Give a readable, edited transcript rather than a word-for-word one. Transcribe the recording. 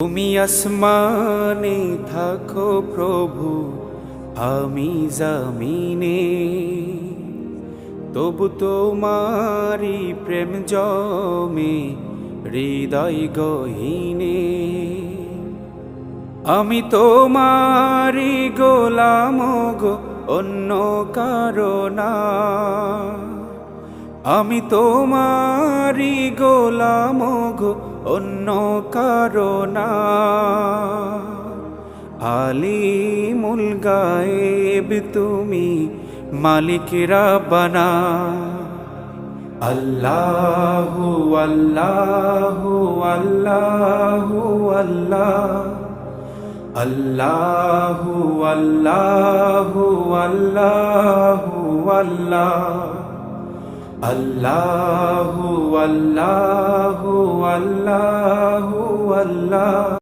তুমি আসমানে থাকো প্রভু, আমি জমিনে, তবু তোমারি প্রেম জমে হৃদয় গহীনে। আমি তোমারি গোলাম গো, অন্য কারো না। আমি তোমারি গোলাম গো, অন্য কারো না। আলিমুল গায়েব তুমি, মালিক রাব্বানা। আল্লাহু আল্লাহু আল্লাহু আল্লাহ, আল্লাহু আল্লাহু আল্লাহু আল্লাহ, আল্লাহু আল্লাহু আল্লাহু আল্লাহ।